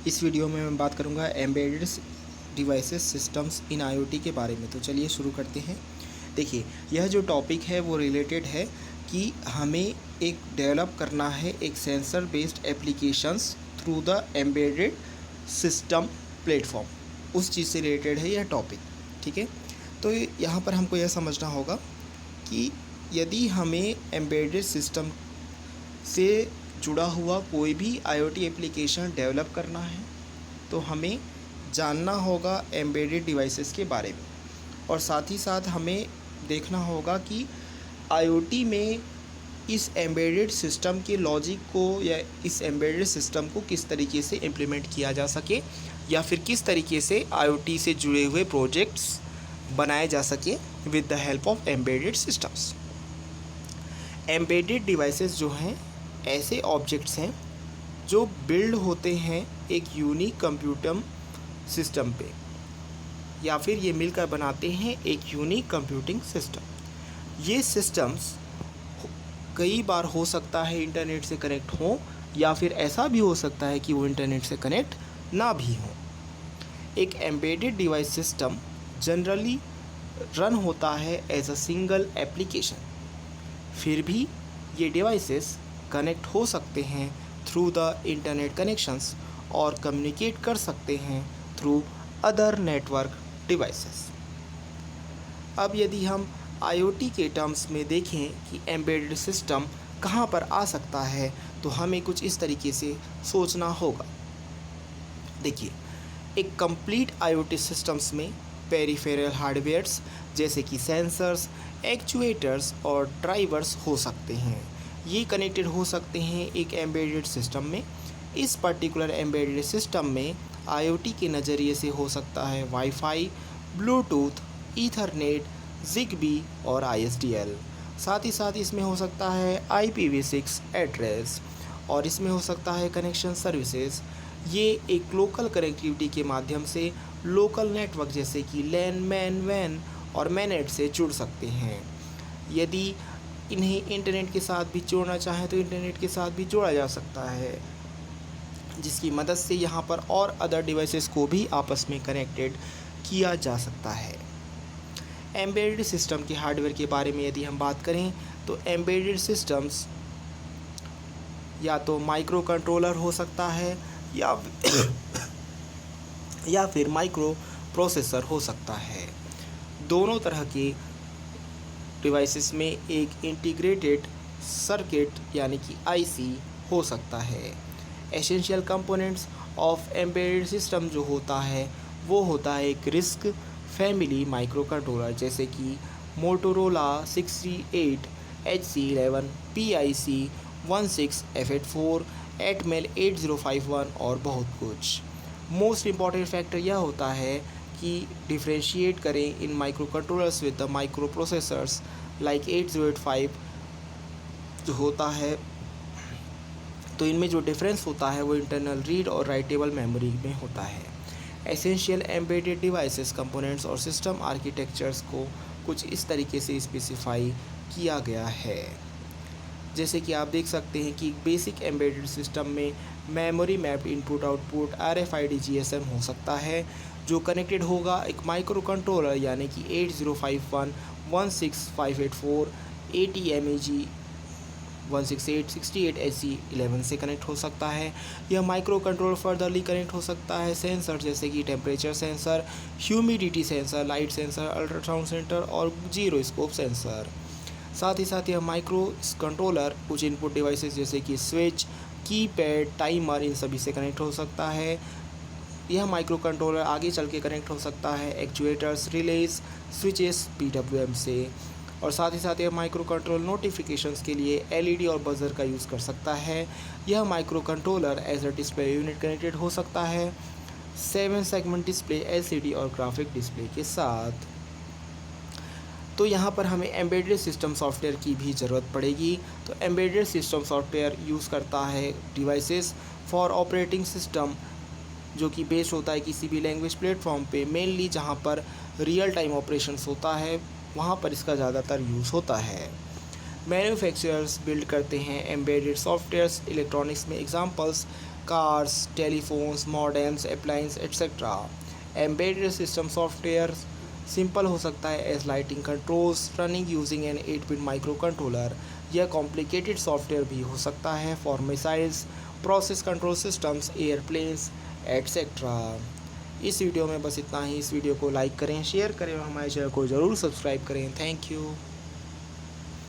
इस वीडियो में मैं बात करूंगा embedded devices systems in IoT के बारे में। तो चलिए शुरू करते हैं। देखिए, यह जो टॉपिक है वो रिलेटेड है कि हमें एक डेवलप करना है एक sensor based applications through the embedded system platform. उस चीज़ से रिलेटेड है यह टॉपिक, ठीक है। तो यहाँ पर हमको यह समझना होगा कि यदि हमें एम्बेडेड सिस्टम से जुड़ा हुआ कोई भी आईओटी एप्लीकेशन डेवलप करना है तो हमें जानना होगा एम्बेडेड डिवाइसेस के बारे में, और साथ ही साथ हमें देखना होगा कि आईओटी में इस एम्बेडेड सिस्टम के लॉजिक को या इस एम्बेडेड सिस्टम को किस तरीके से इम्प्लीमेंट किया जा सके, या फिर किस तरीके से आईओटी से जुड़े हुए प्रोजेक्ट्स बनाए जा सके with the help of embedded systems. Embedded devices जो हैं ऐसे ऑब्जेक्ट्स हैं जो बिल्ड होते हैं एक यूनिक कंप्यूटर सिस्टम पे, या फिर ये मिलकर बनाते हैं एक यूनिक कंप्यूटिंग सिस्टम। ये सिस्टम्स कई बार हो सकता है इंटरनेट से कनेक्ट हो, या फिर ऐसा भी हो सकता है कि वो इंटरनेट से कनेक्ट ना भी हो। एक embedded device system generally run होता है एज अ सिंगल एप्लीकेशन, फिर भी ये डिवाइसेस कनेक्ट हो सकते हैं थ्रू द इंटरनेट कनेक्शंस और कम्युनिकेट कर सकते हैं थ्रू अदर नेटवर्क डिवाइसेस। अब यदि हम आईओटी के टर्म्स में देखें कि एम्बेडेड सिस्टम कहाँ पर आ सकता है, तो हमें कुछ इस तरीके से सोचना होगा। देखिए, एक कंप्लीट आईओटी सिस्टम्स में पेरिफेरल हार्डवेयर्स जैसे कि सेंसर्स, एक्चुएटर्स और ड्राइवर्स हो सकते हैं। ये कनेक्टेड हो सकते हैं एक एम्बेडेड सिस्टम में। इस पर्टिकुलर एम्बेडेड सिस्टम में आईओटी के नज़रिए से हो सकता है वाईफाई, ब्लूटूथ, ईथरनेट, जिगबी और आईएसडीएल। साथ ही साथ इसमें हो सकता है IPv6 एड्रेस, और इसमें हो सकता है कनेक्शन सर्विसेज। ये एक लोकल कनेक्टिविटी के माध्यम से लोकल नेटवर्क जैसे कि लैन, मैन, वैन और मैनेट से जुड़ सकते हैं। यदि इन्हें इंटरनेट के साथ भी जोड़ना चाहें तो इंटरनेट के साथ भी जोड़ा जा सकता है, जिसकी मदद से यहाँ पर और अदर डिवाइसेस को भी आपस में कनेक्टेड किया जा सकता है। एम्बेडेड सिस्टम के हार्डवेयर के बारे में यदि हम बात करें तो एम्बेडेड सिस्टम्स या तो माइक्रो कंट्रोलर हो सकता है या फिर माइक्रो प्रोसेसर हो सकता है। दोनों तरह के डिवाइसेस में एक इंटीग्रेटेड सर्किट यानी कि आईसी हो सकता है। Essential components of embedded system जो होता है वो होता है एक रिस्क फैमिली माइक्रो कंट्रोलर जैसे कि मोटोरोला 68, HC11, PIC 16F84, एटमेल 8051 और बहुत कुछ। मोस्ट इम्पॉर्टेंट फैक्टर यह होता है कि डिफ्रेंशिएट करें in microcontrollers with the microprocessors like 8085 जो होता है, तो इनमें जो डिफरेंस होता है वो इंटरनल रीड और राइटेबल मेमोरी में होता है। एसेंशियल एम्बेडेड डिवाइसेस कंपोनेंट्स और सिस्टम आर्किटेक्चर्स को कुछ इस तरीके से स्पेसिफाई किया गया है। जैसे कि आप देख सकते हैं कि बेसिक एम्बेडेड सिस्टम में memory mapped input output RFID GSM हो सकता है, जो कनेक्टेड होगा एक माइक्रो कंट्रोलर यानी कि 8051, 16584, ATmeg 168, 68 HC11 से कनेक्ट हो सकता है। यह माइक्रो कंट्रोलर फर्दरली कनेक्ट हो सकता है सेंसर जैसे कि temperature sensor, humidity sensor, light sensor, ultrasound sensor और जीरोस्कोप सेंसर। साथ ही साथ यह माइक्रो कंट्रोलर कुछ इनपुट डिवाइसेस जैसे कि स्विच, कीपैड, टाइमर इन सभी से कनेक्ट हो सकता है। यह माइक्रो कंट्रोलर आगे चल के कनेक्ट हो सकता है एक्चुएटर्स, रिलेज, स्विचेस, PWM से। और साथ ही साथ यह माइक्रो कंट्रोल नोटिफिकेशंस के लिए LED और बजर का यूज़ कर सकता है। यह microcontroller as a display unit connected हो सकता है 7 सेगमेंट डिस्प्ले, LCD और ग्राफिक डिस्प्ले के साथ। तो यहाँ पर हमें एम्बेडेड सिस्टम सॉफ्टवेयर की भी ज़रूरत पड़ेगी। तो एम्बेडेड सिस्टम सॉफ्टवेयर यूज़ करता है डिवाइसेस फॉर ऑपरेटिंग सिस्टम, जो कि बेस्ड होता है किसी भी लैंग्वेज प्लेटफॉर्म पे। मेनली जहाँ पर रियल टाइम ऑपरेशंस होता है वहाँ पर इसका ज़्यादातर यूज़ होता है। मैन्युफैक्चरर्स बिल्ड करते हैं एम्बेडेड सॉफ्टवेयर्स इलेक्ट्रॉनिक्स में। Examples cars, telephones, modems, appliance etcetera. Embedded system software simple हो सकता है as lighting controls running using an 8-बिट माइक्रो कंट्रोलर। यह कॉम्प्लिकेटेड सॉफ्टवेयर भी हो सकता है for missiles, process control systems, airplanes etcetera. इस वीडियो में बस इतना ही। इस वीडियो को लाइक करें, शेयर करें और हमारे चैनल को ज़रूर सब्सक्राइब करें। Thank you.